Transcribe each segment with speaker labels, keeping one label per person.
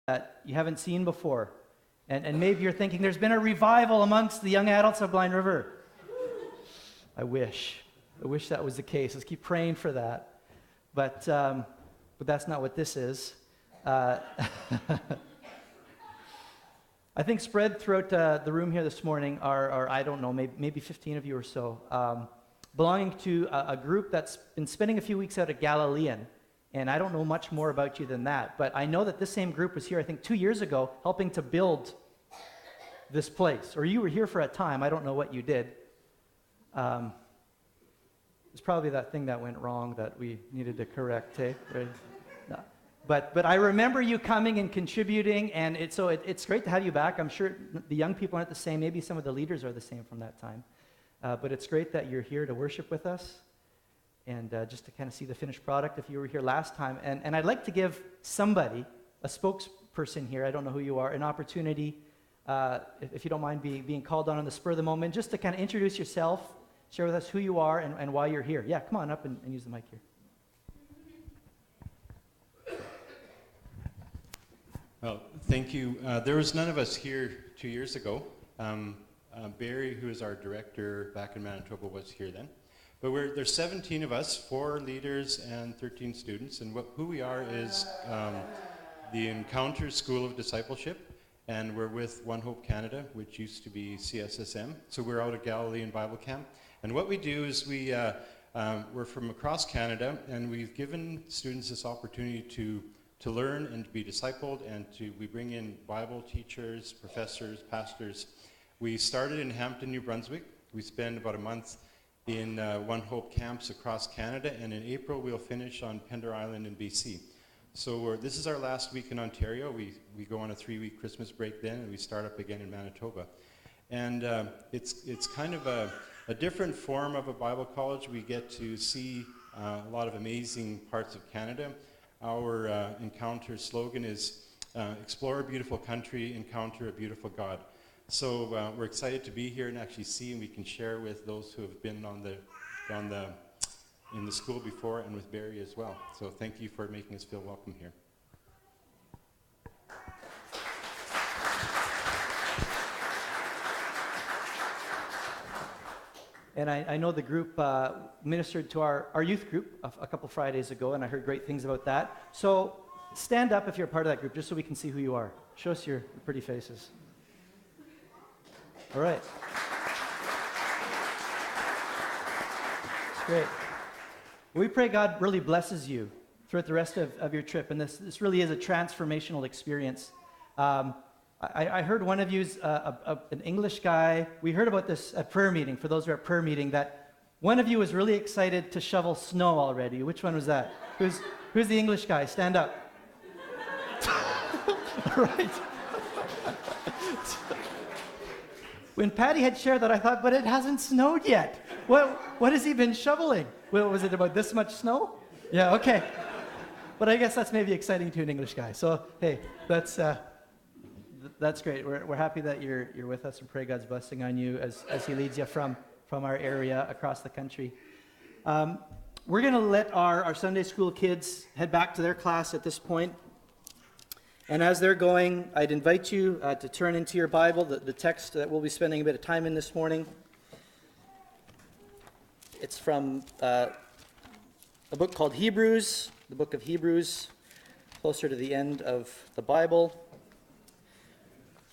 Speaker 1: that you haven't seen before. And maybe you're thinking, there's been a revival amongst the young adults of Blind River. I wish that was the case. Let's keep praying for that. But that's not what this is. I think spread throughout the room here this morning are I don't know, maybe 15 of you or so, belonging to a group that's been spending a few weeks out at Galilean. And I don't know much more about you than that, but I know that this same group was here, I think, 2 years ago, helping to build this place. Or you were here for a time. I don't know what you did. It's probably that thing that went wrong that we needed to correct, eh? Right? No. But I remember you coming and contributing, and it's great to have you back. I'm sure the young people aren't the same. Maybe some of the leaders are the same from that time. But it's great that you're here to worship with us. And just to kind of see the finished product if you were here last time. And I'd like to give somebody, a spokesperson here, I don't know who you are, an opportunity, if you don't mind being called on the spur of the moment, just to kind of introduce yourself, share with us who you are and why you're here. Yeah, come on up and use the mic here.
Speaker 2: Well, thank you. There was none of us here 2 years ago. Barry, who is our director back in Manitoba, was here then. But there's 17 of us, 4 leaders and 13 students, and who we are is the Encounter School of Discipleship, and we're with One Hope Canada, which used to be CSSM. So we're out at Galilean Bible Camp, and what we do is we're from across Canada, and we've given students this opportunity to learn and to be discipled, and we bring in Bible teachers, professors, pastors. We started in Hampton, New Brunswick. We spend about a month in One Hope camps across Canada, and in April we'll finish on Pender Island in BC. So this is our last week in Ontario. We go on a 3-week Christmas break then, and we start up again in Manitoba. And it's kind of a different form of a Bible college. We get to see a lot of amazing parts of Canada. Our Encounter slogan is explore a beautiful country, encounter a beautiful God. So we're excited to be here and actually see, and we can share with those who have been in the school before, and with Barry as well. So thank you for making us feel welcome here.
Speaker 1: And I know the group ministered to our youth group a couple Fridays ago, and I heard great things about that. So stand up if you're a part of that group, just so we can see who you are. Show us your pretty faces. All right. That's great. We pray God really blesses you throughout the rest of your trip, and this really is a transformational experience. I heard one of you's an English guy. We heard about this at prayer meeting, for those who are at prayer meeting, that one of you was really excited to shovel snow already. Which one was that? Who's the English guy? Stand up. All right. When Patty had shared that, I thought, but it hasn't snowed yet. What has he been shoveling? Well, was it about this much snow? Yeah, okay. But I guess that's maybe exciting to an English guy. So, hey, that's great. We're happy that you're with us, and pray God's blessing on you as he leads you from our area across the country. We're going to let our Sunday school kids head back to their class at this point. And as they're going, I'd invite you to turn into your Bible, the text that we'll be spending a bit of time in this morning. It's from a book called Hebrews, the book of Hebrews, closer to the end of the Bible.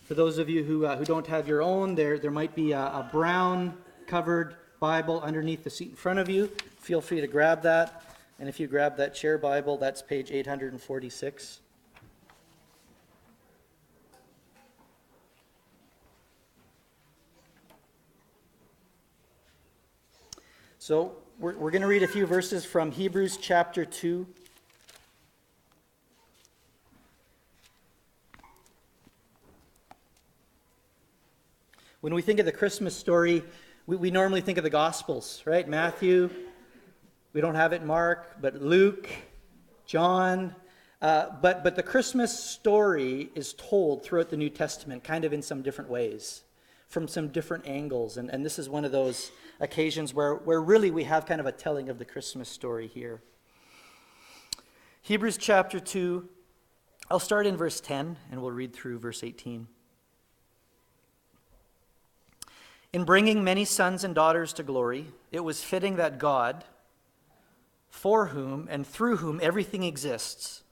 Speaker 1: For those of you who don't have your own, there might be a brown covered Bible underneath the seat in front of you. Feel free to grab that. And if you grab that chair Bible, that's page 846. So we're going to read a few verses from Hebrews chapter 2. When we think of the Christmas story, we normally think of the Gospels, right? Matthew, we don't have it Mark, but Luke, John. But the Christmas story is told throughout the New Testament, kind of in some different ways, from some different angles. And this is one of those occasions where really we have kind of a telling of the Christmas story here. Hebrews chapter 2, I'll start in verse 10, and we'll read through verse 18. In bringing many sons and daughters to glory, it was fitting that God, for whom and through whom everything exists,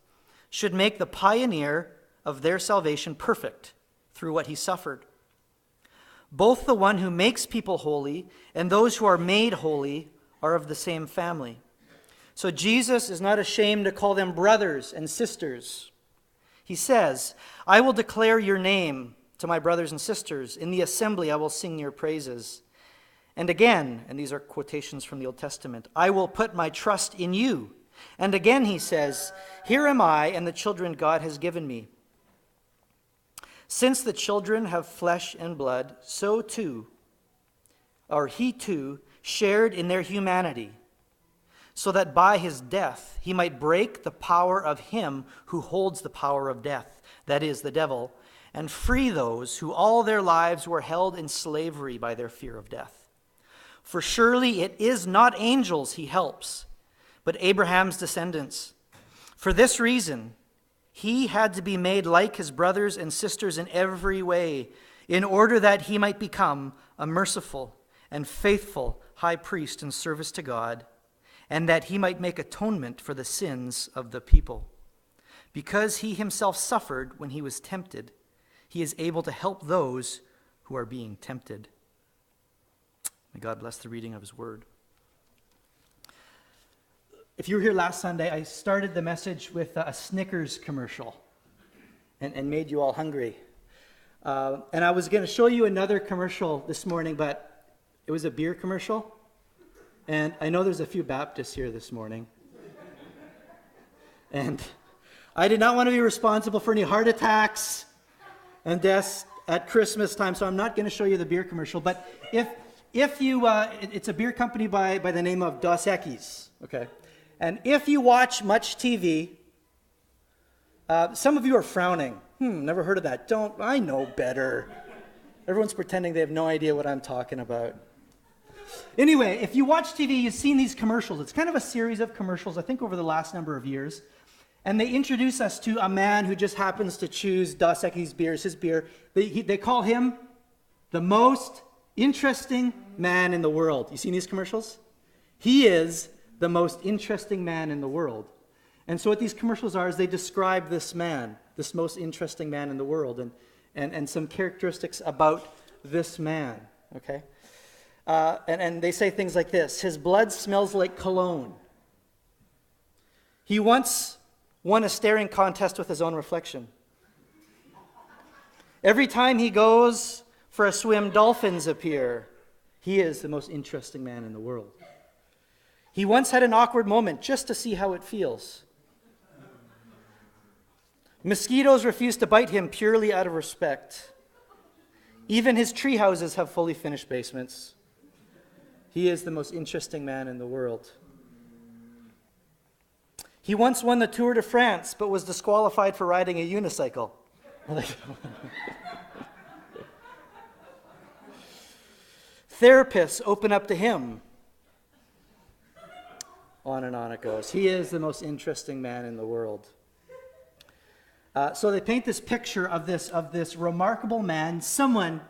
Speaker 1: should make the pioneer of their salvation perfect through what he suffered. Both the one who makes people holy and those who are made holy are of the same family. So Jesus is not ashamed to call them brothers and sisters. He says, I will declare your name to my brothers and sisters. In the assembly I will sing your praises. And again, and these are quotations from the Old Testament, I will put my trust in you. And again he says, here am I and the children God has given me. Since the children have flesh and blood, so too, or he too, shared in their humanity, so that by his death he might break the power of him who holds the power of death, that is, the devil, and free those who all their lives were held in slavery by their fear of death. For surely it is not angels he helps, but Abraham's descendants. For this reason, he had to be made like his brothers and sisters in every way, in order that he might become a merciful and faithful high priest in service to God, and that he might make atonement for the sins of the people. Because he himself suffered when he was tempted, he is able to help those who are being tempted. May God bless the reading of his word. If you were here last Sunday, I started the message with a Snickers commercial and made you all hungry. And I was going to show you another commercial this morning, but it was a beer commercial. And I know there's a few Baptists here this morning. And I did not want to be responsible for any heart attacks and deaths at Christmas time, so I'm not going to show you the beer commercial. But if you, it's a beer company by the name of Dos Equis, okay? And if you watch much TV, some of you are frowning. Never heard of that. I know better. Everyone's pretending they have no idea what I'm talking about. Anyway, if you watch TV, you've seen these commercials. It's kind of a series of commercials, I think, over the last number of years. And they introduce us to a man who just happens to choose Dos Equis beers, his beer. They call him the most interesting man in the world. You seen these commercials? He is the most interesting man in the world. And so what these commercials are is they describe this man, this most interesting man in the world, and some characteristics about this man, okay? And they say things like this: his blood smells like cologne. He once won a staring contest with his own reflection. Every time he goes for a swim, dolphins appear. He is the most interesting man in the world. He once had an awkward moment just to see how it feels. Mosquitoes refuse to bite him purely out of respect. Even his tree houses have fully finished basements. He is the most interesting man in the world. He once won the Tour de France, but was disqualified for riding a unicycle. Therapists open up to him. On and on it goes. He is the most interesting man in the world. So they paint this picture of this remarkable man, someone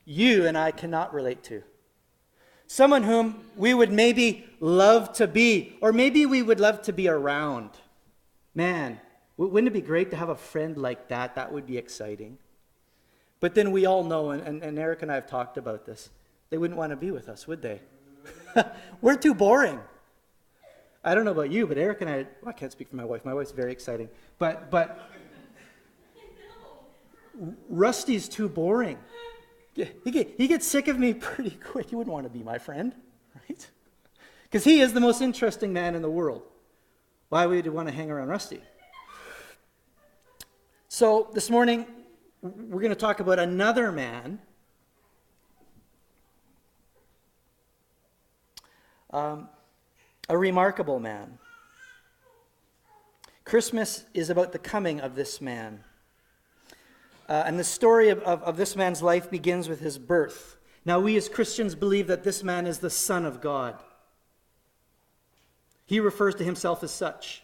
Speaker 1: you and I cannot relate to. Someone whom we would maybe love to be, or maybe we would love to be around. Man, wouldn't it be great to have a friend like that? That would be exciting. But then we all know, and Eric and I have talked about this, they wouldn't want to be with us, would they? We're too boring. I don't know about you, but Eric and I can't speak for my wife. My wife's very exciting. But Rusty's too boring. He gets sick of me pretty quick. He wouldn't want to be my friend, right? Because he is the most interesting man in the world. Why would you want to hang around Rusty? So this morning, we're going to talk about another man. A remarkable man. Christmas is about the coming of this man. And the story of this man's life begins with his birth. Now, we as Christians believe that this man is the Son of God. He refers to himself as such.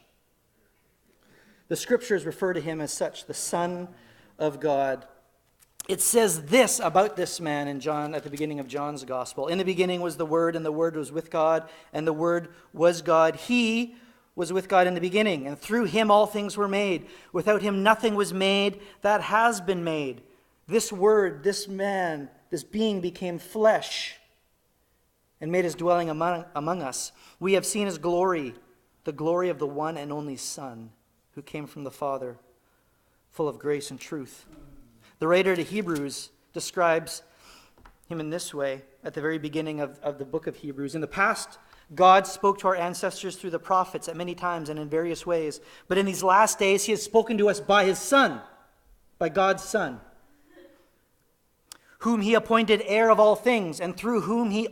Speaker 1: The scriptures refer to him as such, the Son of God. It says this about this man in John, at the beginning of John's gospel. In the beginning was the Word, and the Word was with God, and the Word was God. He was with God in the beginning, and through him all things were made. Without him nothing was made that has been made. This Word, this man, this being became flesh and made his dwelling among us. We have seen his glory, the glory of the one and only Son, who came from the Father, full of grace and truth. The writer to Hebrews describes him in this way at the very beginning of the book of Hebrews. In the past, God spoke to our ancestors through the prophets at many times and in various ways. But in these last days, he has spoken to us by his Son, by God's Son, whom he appointed heir of all things, and through whom he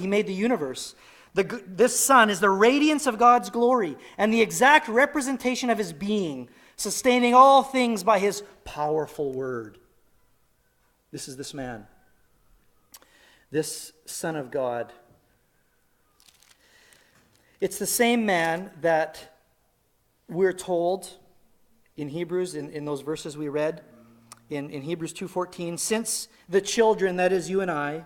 Speaker 1: made the universe. This Son is the radiance of God's glory and the exact representation of his being, sustaining all things by his powerful word. This is this man, this Son of God. It's the same man that we're told in Hebrews, in those verses we read, in Hebrews 2:14, since the children, that is you and I,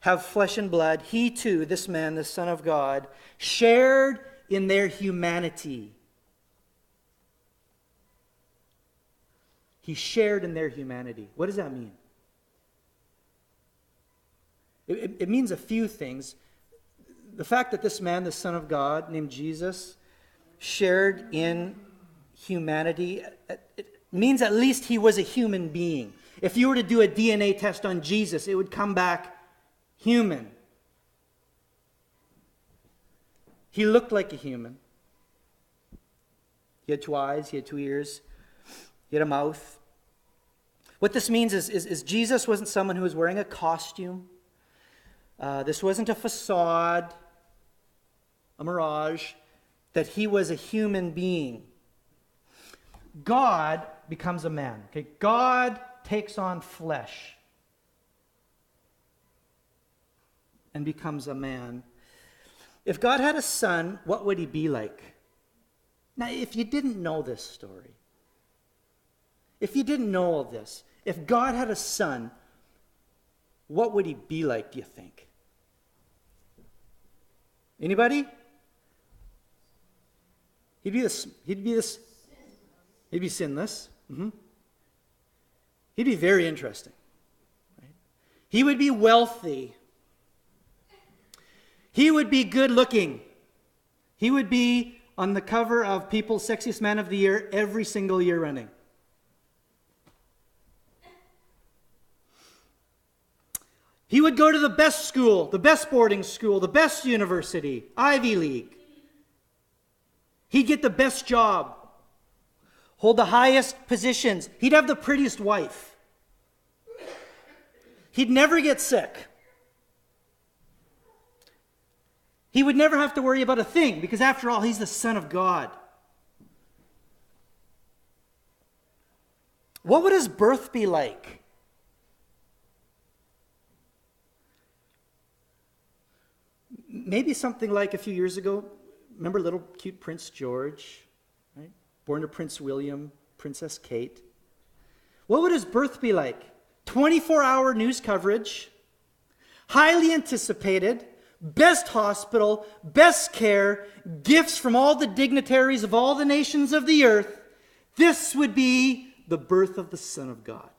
Speaker 1: have flesh and blood, he too, this man, the Son of God, shared in their humanity. He shared in their humanity. What does that mean? It means a few things. The fact that this man, the Son of God, named Jesus, shared in humanity, it means at least he was a human being. If you were to do a DNA test on Jesus, it would come back human. He looked like a human. He had 2 eyes, he had 2 ears, he had a mouth. What this means is Jesus wasn't someone who was wearing a costume. This wasn't a facade, a mirage, that he was a human being. God becomes a man. Okay? God takes on flesh and becomes a man. If God had a son, what would he be like? Now, if you didn't know this story, if you didn't know all this, if God had a son, what would he be like, do you think? Anybody? He'd be sinless. Mm-hmm. He'd be very interesting. Right? He would be wealthy. He would be good looking. He would be on the cover of People's Sexiest Man of the Year every single year running. He would go to the best school, the best boarding school, the best university, Ivy League. He'd get the best job, hold the highest positions. He'd have the prettiest wife. He'd never get sick. He would never have to worry about a thing, because after all, he's the Son of God. What would his birth be like? Maybe something like a few years ago, remember little cute Prince George, right? Born to Prince William, Princess Kate. What would his birth be like? 24-hour news coverage, highly anticipated, best hospital, best care, gifts from all the dignitaries of all the nations of the earth. This would be the birth of the Son of God.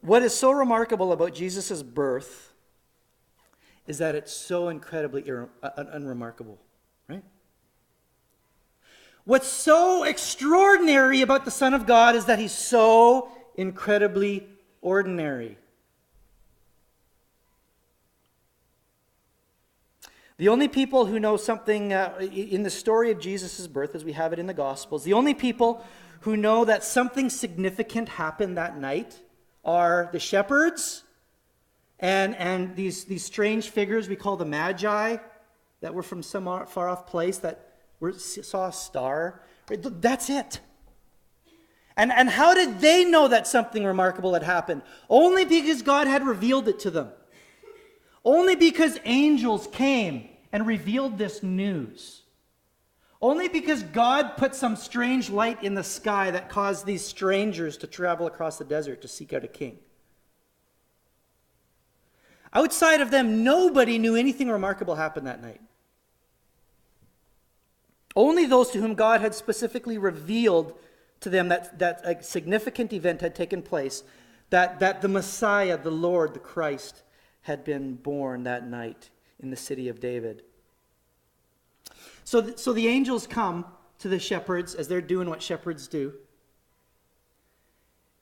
Speaker 1: What is so remarkable about Jesus' birth is that it's so incredibly unremarkable, right? What's so extraordinary about the Son of God is that he's so incredibly ordinary. The only people who know something in the story of Jesus' birth, as we have it in the Gospels, the only people who know that something significant happened that night are the shepherds and these strange figures we call the Magi that were from some far off place that saw a star. That's it. And how did they know that something remarkable had happened? Only because God had revealed it to them. Only because angels came and revealed this news. Only because God put some strange light in the sky that caused these strangers to travel across the desert to seek out a king. Outside of them, nobody knew anything remarkable happened that night. Only those to whom God had specifically revealed to them that a significant event had taken place, that the Messiah, the Lord, the Christ, had been born that night in the city of David. So the angels come to the shepherds as they're doing what shepherds do.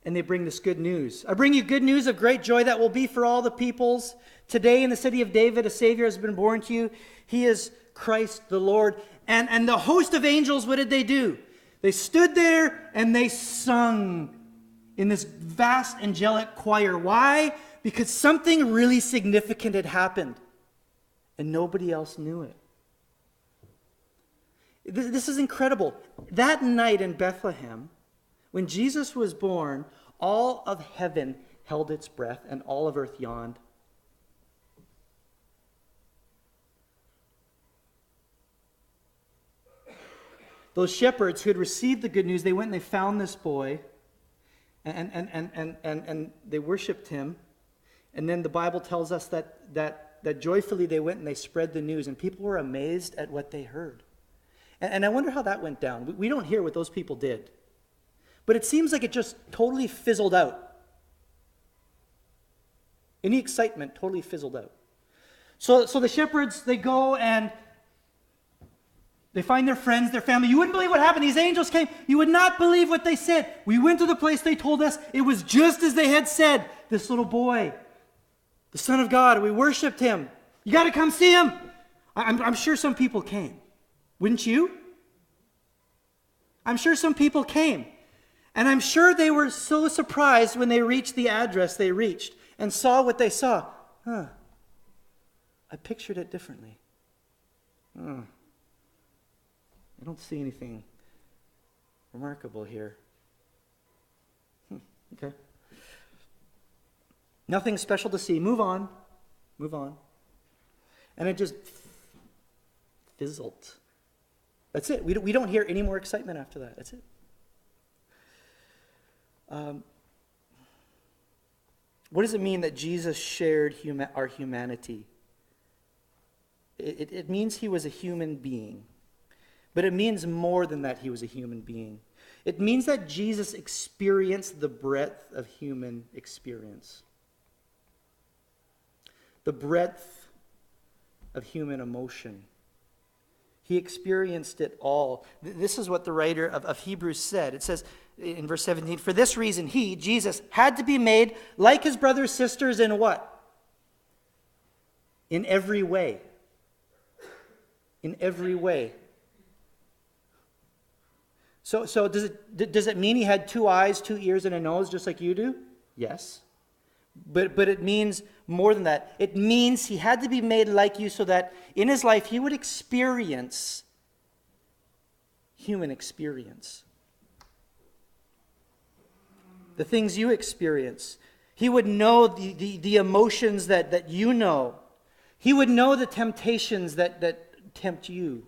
Speaker 1: And they bring this good news. I bring you good news of great joy that will be for all the peoples. Today in the city of David, a Savior has been born to you. He is Christ the Lord. And the host of angels, what did they do? They stood there and they sung in this vast angelic choir. Why? Because something really significant had happened. And nobody else knew it. This is incredible. That night in Bethlehem, when Jesus was born, all of heaven held its breath and all of earth yawned. Those shepherds who had received the good news, they went and they found this boy and they worshiped him. And then the Bible tells us that joyfully they went and they spread the news, and people were amazed at what they heard. And I wonder how that went down. We don't hear what those people did. But it seems like it just totally fizzled out. Any excitement totally fizzled out. So the shepherds, they go and they find their friends, their family. You wouldn't believe what happened. These angels came. You would not believe what they said. We went to the place they told us. It was just as they had said. This little boy, the Son of God, we worshiped him. You got to come see him. I'm sure some people came. Wouldn't you? I'm sure some people came. And I'm sure they were so surprised when they reached the address they reached and saw what they saw. I pictured it differently. I don't see anything remarkable here. Okay. Nothing special to see. Move on. Move on. And it just fizzled. That's it. We don't hear any more excitement after that. That's it. What does it mean that Jesus shared our humanity? It means he was a human being. But it means more than that he was a human being. It means that Jesus experienced the breadth of human experience. The breadth of human emotion. He experienced it all. This is what the writer of Hebrews said. It says in verse 17, for this reason he, Jesus, had to be made like his brothers, sisters in what? In every way. In every way. So does it mean he had 2 eyes, 2 ears, and a nose just like you do? Yes. But it means more than that. It means he had to be made like you so that in his life he would experience human experience. The things you experience. He would know the emotions that you know. He would know the temptations that tempt you.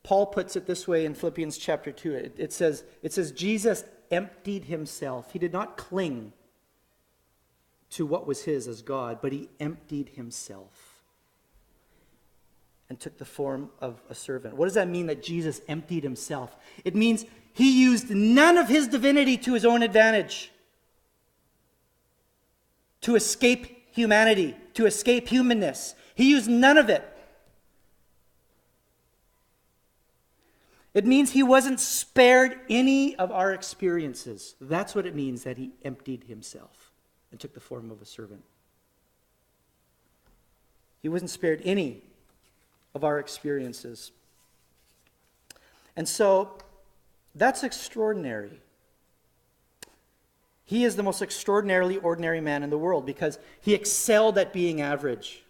Speaker 1: Paul puts it this way in Philippians chapter 2. It says Jesus emptied himself. He did not cling to what was his as God, but he emptied himself and took the form of a servant. What does that mean that Jesus emptied himself? It means he used none of his divinity to his own advantage, to escape humanity, to escape humanness. He used none of it. It means he wasn't spared any of our experiences. That's what it means that he emptied himself and took the form of a servant. He wasn't spared any of our experiences. And so, that's extraordinary. He is the most extraordinarily ordinary man in the world because he excelled at being average.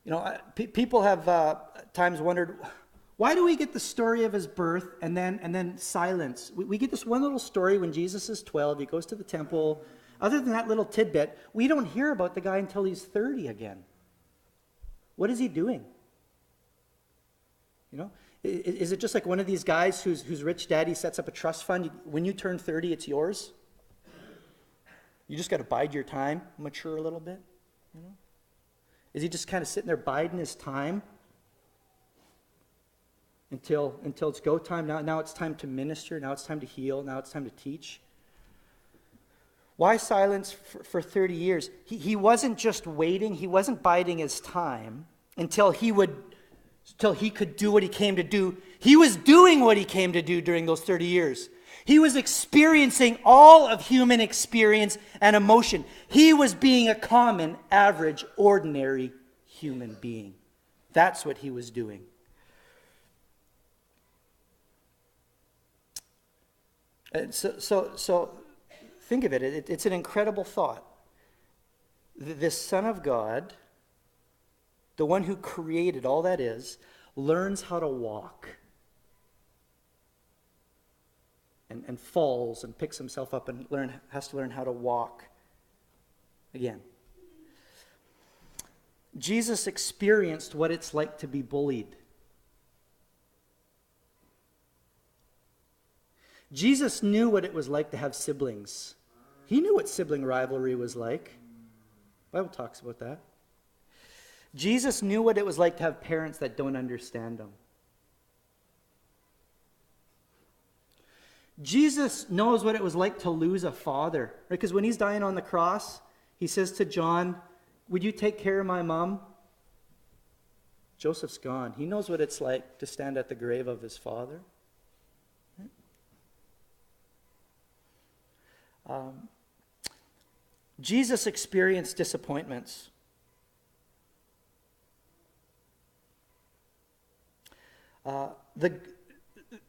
Speaker 1: You know, people have times wondered, Why do we get the story of his birth and then silence? We get this one little story when Jesus is 12, he goes to the temple. Other than that little tidbit, we don't hear about the guy until he's 30 again. What is he doing? You know, is it just like one of these guys whose rich daddy sets up a trust fund? When you turn 30, it's yours? You just got to bide your time, mature a little bit? You know? Is he just kind of sitting there biding his time until it's go time? Now it's time to minister. Now it's time to heal. Now it's time to teach. Why silence for 30 years? He wasn't just waiting. He wasn't biding his time until he could do what he came to do. He was doing what he came to do during those 30 years. He was experiencing all of human experience and emotion. He was being a common, average, ordinary human being. That's what he was doing. So think of it. It's an incredible thought. This Son of God, the one who created all that is, learns how to walk. And falls and picks himself up and has to learn how to walk again. Jesus experienced what it's like to be bullied. Jesus knew what it was like to have siblings. He knew what sibling rivalry was like. The Bible talks about that. Jesus knew what it was like to have parents that don't understand him. Jesus knows what it was like to lose a father. Because when he's dying on the cross, he says to John, "Would you take care of my mom?" Joseph's gone. He knows what it's like to stand at the grave of his father. Jesus experienced disappointments.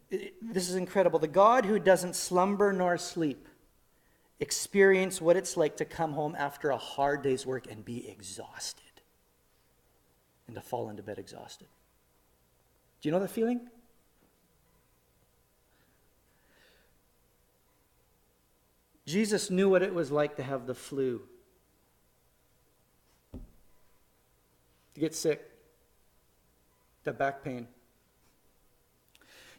Speaker 1: This is incredible. The God who doesn't slumber nor sleep experienced what it's like to come home after a hard day's work and be exhausted. And to fall into bed exhausted. Do you know that feeling? Jesus knew what it was like to have the flu. To get sick. To have back pain.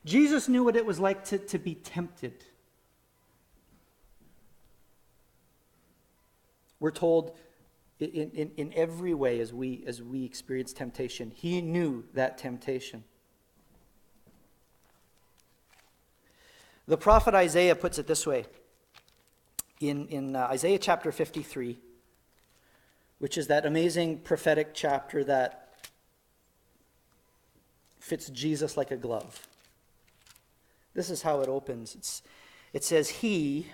Speaker 1: Jesus knew what it was like to be tempted. We're told in every way as we experience temptation, he knew that temptation. The prophet Isaiah puts it this way. In Isaiah chapter 53, which is that amazing prophetic chapter that fits Jesus like a glove. This is how it opens. It says, "He,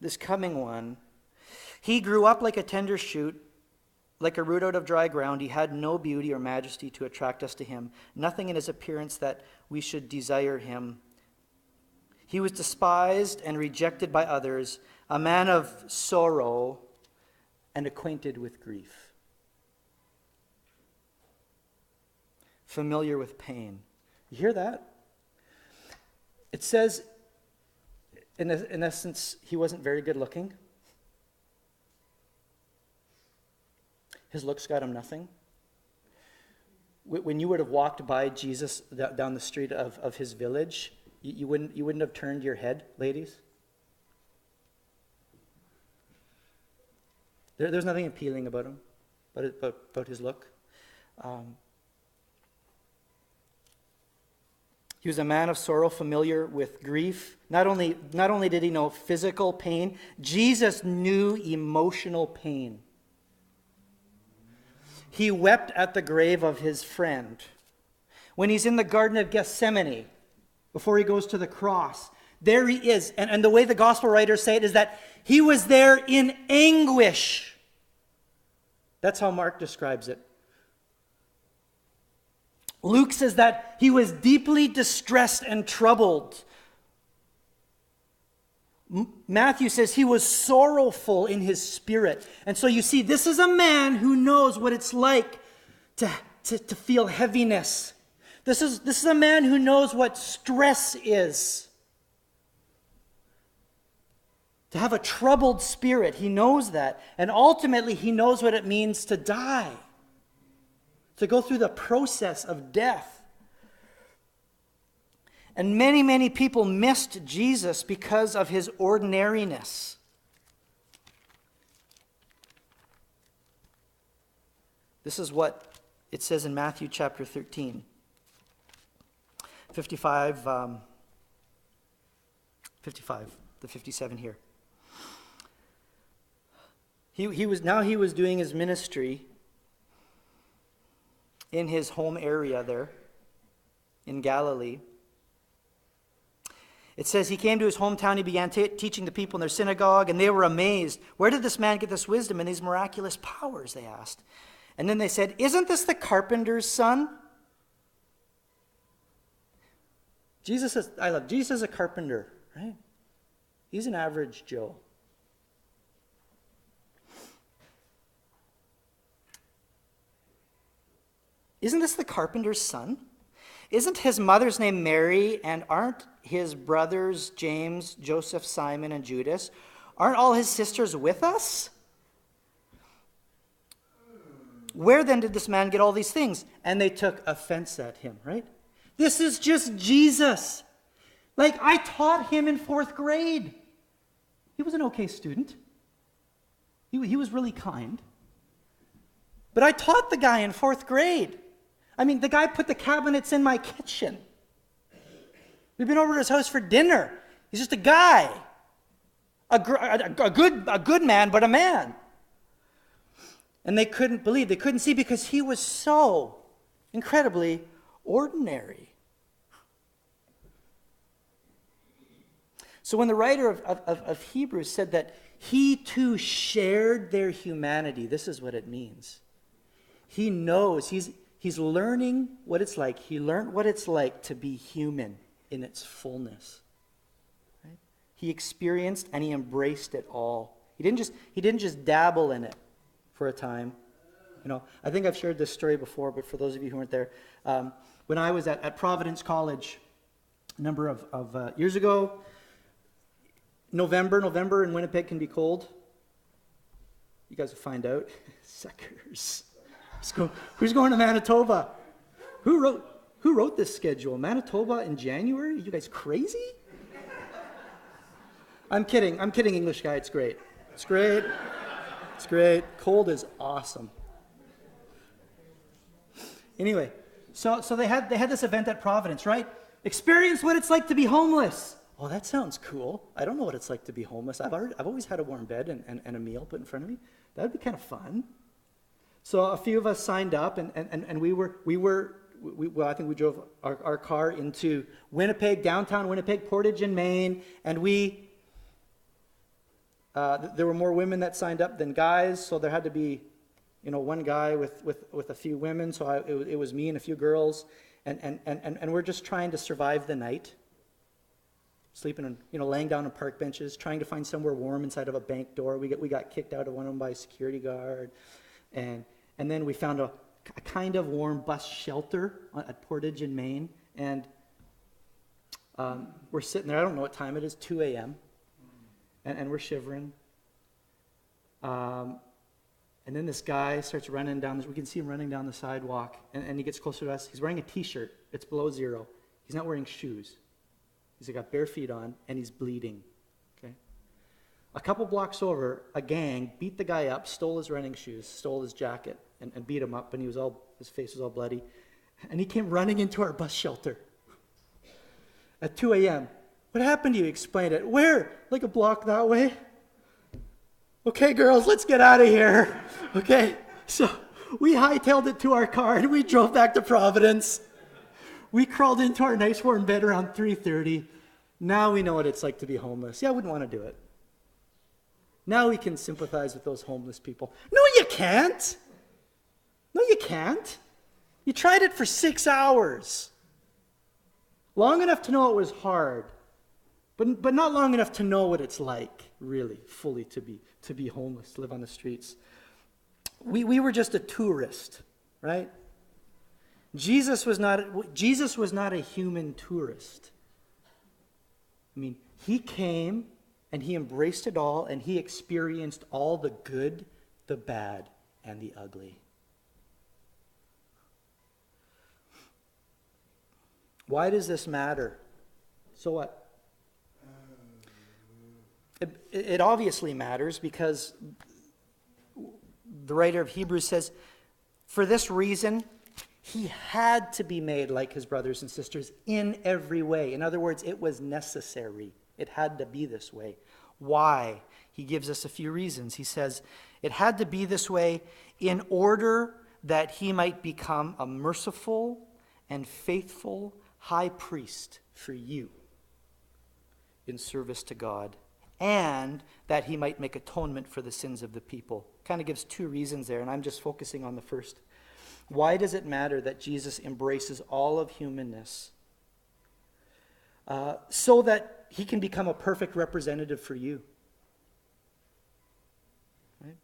Speaker 1: this coming one, he grew up like a tender shoot, like a root out of dry ground. He had no beauty or majesty to attract us to him, nothing in his appearance that we should desire him. He was despised and rejected by others, a man of sorrow and acquainted with grief." Familiar with pain. You hear that? It says, in essence, he wasn't very good looking. His looks got him nothing. When you would have walked by Jesus down the street of his village, you wouldn't have turned your head, ladies. There's nothing appealing about him, about his look. He was a man of sorrow, familiar with grief. Not only did he know physical pain, Jesus knew emotional pain. He wept at the grave of his friend. When he's in the Garden of Gethsemane, before he goes to the cross, there he is. And the way the gospel writers say it is that he was there in anguish. That's how Mark describes it. Luke says that he was deeply distressed and troubled. Matthew says he was sorrowful in his spirit. And so you see, this is a man who knows what it's like to feel heaviness, This is a man who knows what stress is. To have a troubled spirit, he knows that. And ultimately, he knows what it means to die. To go through the process of death. And many, many people missed Jesus because of his ordinariness. This is what it says in Matthew chapter 13. 55, the 57 here. He was doing his ministry in his home area there in Galilee. It says he came to his hometown, he began teaching the people in their synagogue, and they were amazed. Where did this man get this wisdom and these miraculous powers, they asked. And then they said, isn't this the carpenter's son? Jesus is a carpenter, right? He's an average Joe. Isn't this the carpenter's son? Isn't his mother's name Mary, and aren't his brothers James, Joseph, Simon, and Judas? Aren't all his sisters with us? Where then did this man get all these things? And they took offense at him, right? This is just Jesus. Like, I taught him in 4th grade. He was an okay student. He was really kind. But I taught the guy in 4th grade. I mean, the guy put the cabinets in my kitchen. We've been over to his house for dinner. He's just a guy. A good man, but a man. And they couldn't believe, they couldn't see, because he was so incredibly ordinary. So when the writer of Hebrews said that he too shared their humanity, this is what it means. He knows, he's learning what it's like. He learned what it's like to be human in its fullness. Right? He experienced and he embraced it all. He didn't just dabble in it for a time. You know, I think I've shared this story before, but for those of you who weren't there, when I was at Providence College a number of years ago, November in Winnipeg can be cold. You guys will find out. Suckers. Who's going to Manitoba? Who wrote this schedule? Manitoba in January? Are you guys crazy? I'm kidding, English guy. It's great. It's great. It's great. Cold is awesome. Anyway, so they had this event at Providence, right? Experience what it's like to be homeless. Oh, that sounds cool. I don't know what it's like to be homeless. I've always had a warm bed and a meal put in front of me. That would be kind of fun. So a few of us signed up, and I think we drove our car into Winnipeg, downtown Winnipeg, Portage in Maine, and there were more women that signed up than guys, so there had to be, one guy with a few women. So it was me and a few girls, and we're just trying to survive the night, sleeping and laying down on park benches, trying to find somewhere warm inside of a bank door. We got kicked out of one of them by a security guard, and then we found a kind of warm bus shelter at Portage in Maine, and we're sitting there. I don't know what time it is, 2 a.m., and we're shivering. And then this guy starts running down. We can see him running down the sidewalk, and he gets closer to us. He's wearing a T-shirt. It's below zero. He's not wearing shoes. He's got bare feet on, and he's bleeding. Okay. A couple blocks over, a gang beat the guy up, stole his running shoes, stole his jacket, and beat him up. And his face was all bloody. And he came running into our bus shelter at 2 a.m. What happened to you? He explained it. Where? Like a block that way. Okay, girls, let's get out of here. Okay, so we hightailed it to our car, and we drove back to Providence. We crawled into our nice warm bed around 3:30. Now we know what it's like to be homeless. Yeah, I wouldn't want to do it. Now we can sympathize with those homeless people. No, you can't. No, you can't. You tried it for 6 hours. Long enough to know it was hard, but not long enough to know what it's like, really, fully to be homeless, to live on the streets. We were just a tourist, right? Jesus was not a human tourist. I mean, he came and he embraced it all and he experienced all the good, the bad, and the ugly. Why does this matter? So what? It obviously matters because the writer of Hebrews says, for this reason, he had to be made like his brothers and sisters in every way. In other words, it was necessary. It had to be this way. Why? He gives us a few reasons. He says, it had to be this way in order that he might become a merciful and faithful high priest for you in service to God, and that he might make atonement for the sins of the people. Kind of gives two reasons there, and I'm just focusing on the first. Why does it matter that Jesus embraces all of humanness? So that he can become a perfect representative for you. Right?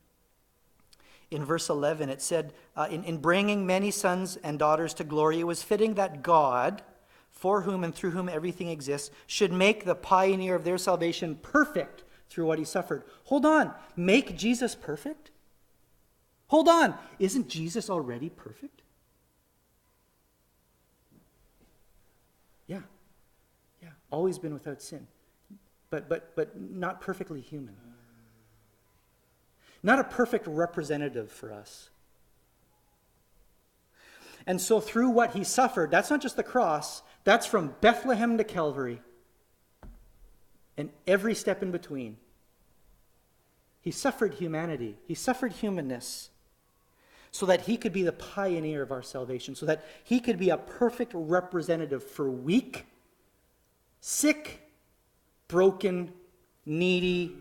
Speaker 1: In verse 11, it said, in bringing many sons and daughters to glory, it was fitting that God, for whom and through whom everything exists, should make the pioneer of their salvation perfect through what he suffered. Hold on. Make Jesus perfect? Hold on. Isn't Jesus already perfect? Yeah. Yeah. Always been without sin. But not perfectly human. Not a perfect representative for us. And so through what he suffered, that's not just the cross, that's from Bethlehem to Calvary. And every step in between. He suffered humanity. He suffered humanness so that he could be the pioneer of our salvation, so that he could be a perfect representative for weak, sick, broken, needy,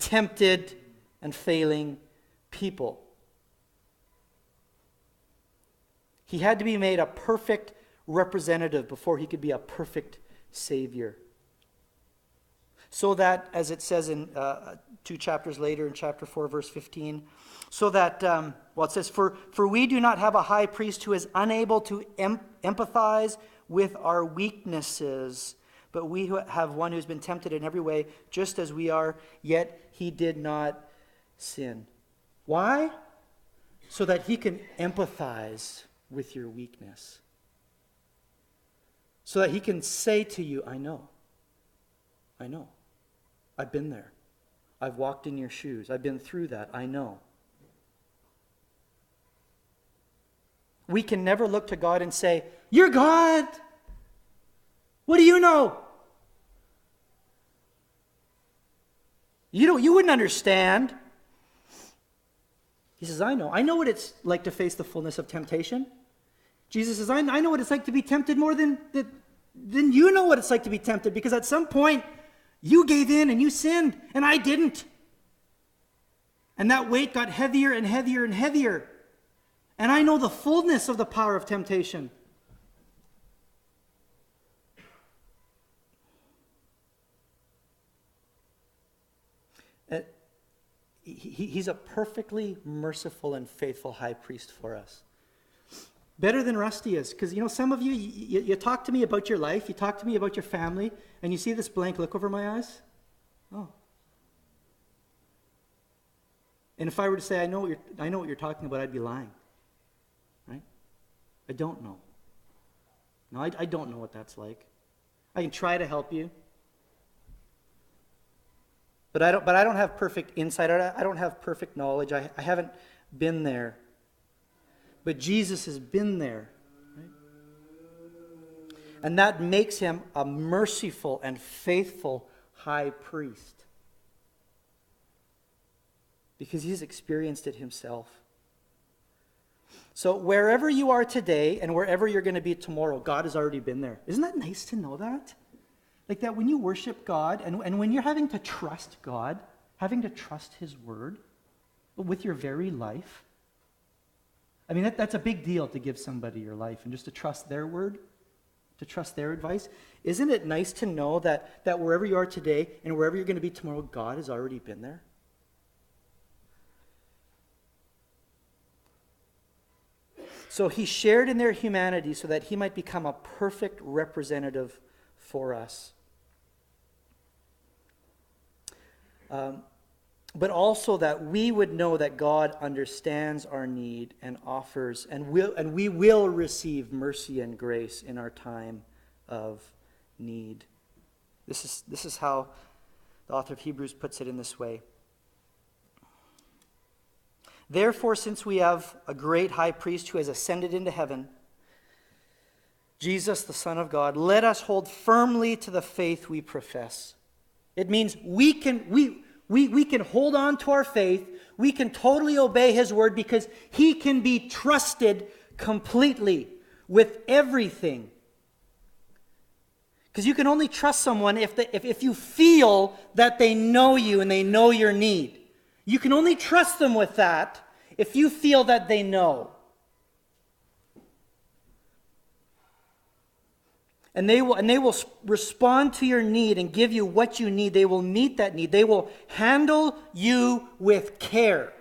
Speaker 1: tempted, and failing people. He had to be made a perfect representative before he could be a perfect Savior. So that, as it says in 2 chapters later, in chapter 4, verse 15, so that, it says, For we do not have a high priest who is unable to empathize with our weaknesses, but we have one who's been tempted in every way, just as we are, yet he did not sin. Why? So that he can empathize with your weakness. So that he can say to you, I know. I've been there. I've walked in your shoes. I've been through that. I know. We can never look to God and say, you're God. What do you know? You wouldn't understand. He says, I know. I know what it's like to face the fullness of temptation. Jesus says, I know what it's like to be tempted more than you know what it's like to be tempted, because at some point you gave in and you sinned, and I didn't. And that weight got heavier and heavier and heavier. And I know the fullness of the power of temptation. He's a perfectly merciful and faithful high priest for us. Better than Rusty is. Because, some of you talk to me about your life, you talk to me about your family, and you see this blank look over my eyes. Oh. And if I were to say, I know what you're talking about, I'd be lying. Right? I don't know. No, I don't know what that's like. I can try to help you. But I don't have perfect insight. I don't have perfect knowledge. I haven't been there. But Jesus has been there. Right? And that makes him a merciful and faithful high priest. Because he's experienced it himself. So wherever you are today and wherever you're going to be tomorrow, God has already been there. Isn't that nice to know that? Like that when you worship God and when you're having to trust God, having to trust his word with your very life. I mean, that's a big deal to give somebody your life and just to trust their word, to trust their advice. Isn't it nice to know that wherever you are today and wherever you're going to be tomorrow, God has already been there? So he shared in their humanity so that he might become a perfect representative for us. But also that we would know that God understands our need and offers, and we will receive mercy and grace in our time of need. This is how the author of Hebrews puts it in this way. Therefore, since we have a great high priest who has ascended into heaven, Jesus, the Son of God, let us hold firmly to the faith we profess. It means we can hold on to our faith. We can totally obey his word because he can be trusted completely with everything. Because you can only trust someone if you feel that they know you and they know your need. You can only trust them with that if you feel that they know. And they will respond to your need and give you what you need. They will meet that need. They will handle you with care.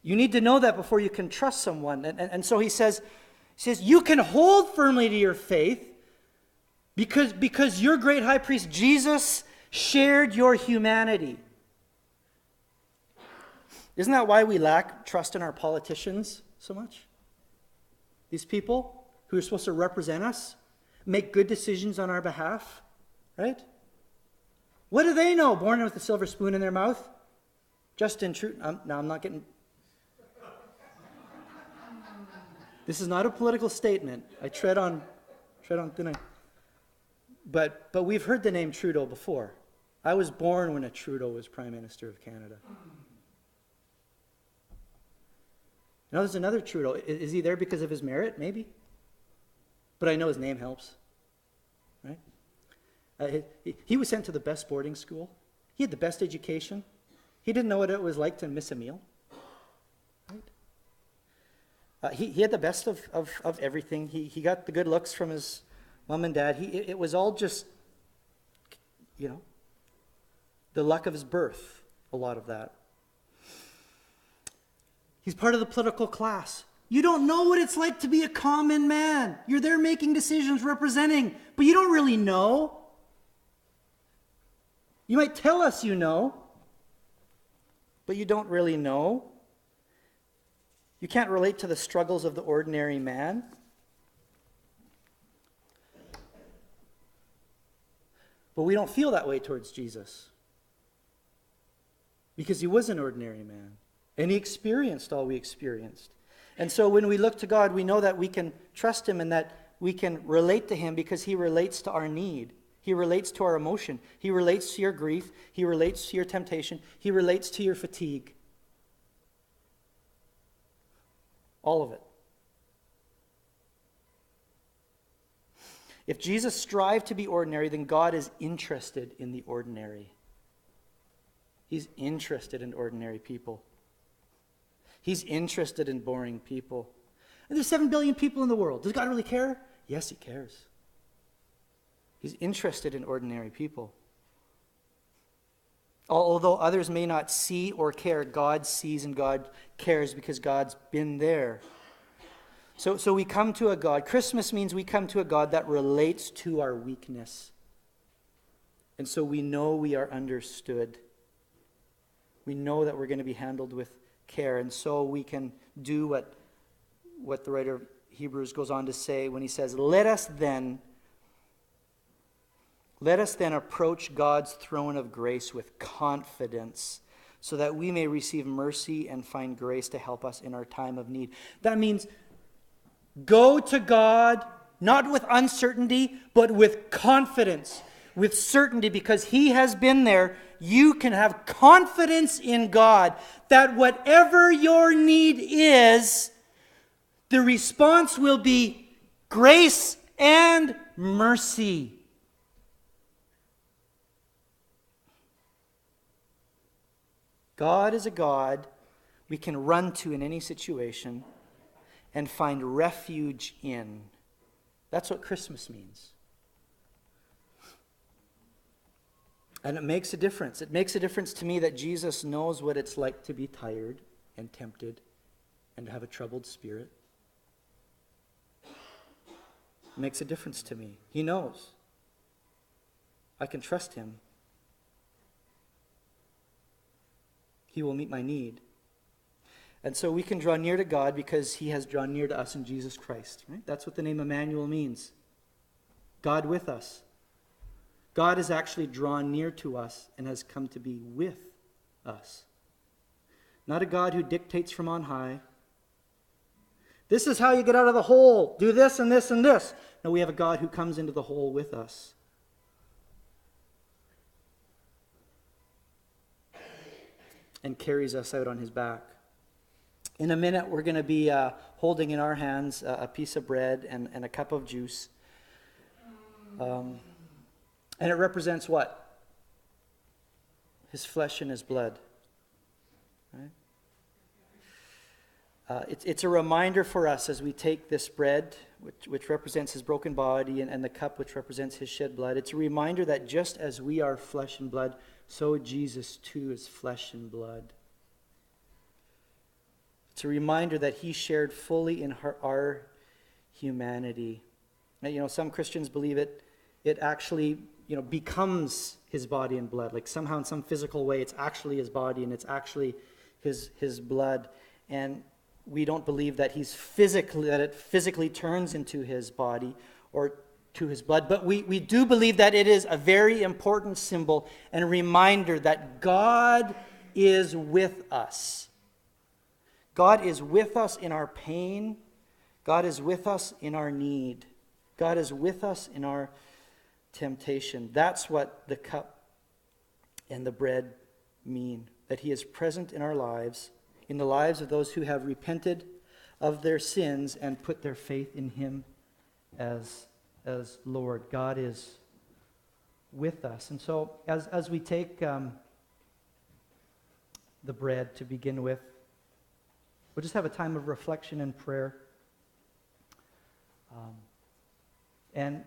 Speaker 1: You need to know that before you can trust someone. And so he says, you can hold firmly to your faith because your great high priest, Jesus, shared your humanity. Isn't that why we lack trust in our politicians so much? These people who are supposed to represent us, make good decisions on our behalf, right? What do they know? Born with a silver spoon in their mouth? Justin Trudeau. Now I'm not getting... This is not a political statement. I tread on thin ice. But we've heard the name Trudeau before. I was born when a Trudeau was Prime Minister of Canada. Now there's another Trudeau. Is he there because of his merit? Maybe. But I know his name helps. Right? He was sent to the best boarding school. He had the best education. He didn't know what it was like to miss a meal. Right? He had the best of everything. He got the good looks from his mom and dad. It was all just, the luck of his birth, a lot of that. He's part of the political class. You don't know what it's like to be a common man. You're there making decisions, representing, but you don't really know. You might tell us you know, but you don't really know. You can't relate to the struggles of the ordinary man. But we don't feel that way towards Jesus because he was an ordinary man. And he experienced all we experienced. And so when we look to God, we know that we can trust him and that we can relate to him because he relates to our need. He relates to our emotion. He relates to your grief. He relates to your temptation. He relates to your fatigue. All of it. If Jesus strived to be ordinary, then God is interested in the ordinary. He's interested in ordinary people. He's interested in boring people. And there's 7 billion people in the world. Does God really care? Yes, he cares. He's interested in ordinary people. Although others may not see or care, God sees and God cares because God's been there. So we come to a God. Christmas means we come to a God that relates to our weakness. And so we know we are understood. We know that we're going to be handled with care, and so we can do what the writer of Hebrews goes on to say when he says, let us then approach God's throne of grace with confidence so that we may receive mercy and find grace to help us in our time of need. That means go to God not with uncertainty but with confidence, with certainty, because he has been there. You can have confidence in God that whatever your need is, the response will be grace and mercy. God is a God we can run to in any situation and find refuge in. That's what Christmas means. And it makes a difference. It makes a difference to me that Jesus knows what it's like to be tired and tempted and to have a troubled spirit. It makes a difference to me. He knows. I can trust him. He will meet my need. And so we can draw near to God because he has drawn near to us in Jesus Christ. Right? That's what the name Emmanuel means. God with us. God has actually drawn near to us and has come to be with us. Not a God who dictates from on high. This is how you get out of the hole. Do this and this and this. No, we have a God who comes into the hole with us. And carries us out on his back. In a minute, we're going to be holding in our hands a piece of bread and a cup of juice. And it represents what? His flesh and his blood. Right? It's a reminder for us as we take this bread, which represents his broken body, and the cup, which represents his shed blood. It's a reminder that just as we are flesh and blood, so Jesus too is flesh and blood. It's a reminder that he shared fully in our humanity. Now, some Christians believe it actually becomes his body and blood. Like somehow in some physical way, it's actually his body and it's actually his blood. And we don't believe that it physically turns into his body or to his blood. But we do believe that it is a very important symbol and a reminder that God is with us. God is with us in our pain. God is with us in our need. God is with us in our temptation. That's what the cup and the bread mean. That he is present in our lives, in the lives of those who have repented of their sins and put their faith in him as Lord. God is with us. And so as we take the bread to begin with, we'll just have a time of reflection and prayer. And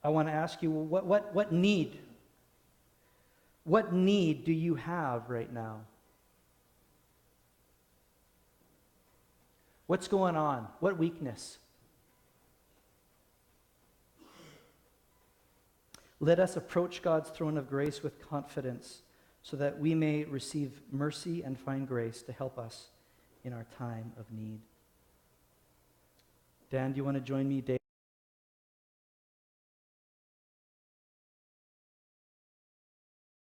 Speaker 1: I want to ask you, what need do you have right now? What's going on? What weakness? Let us approach God's throne of grace with confidence so that we may receive mercy and find grace to help us in our time of need. Dan, do you want to join me, Dave?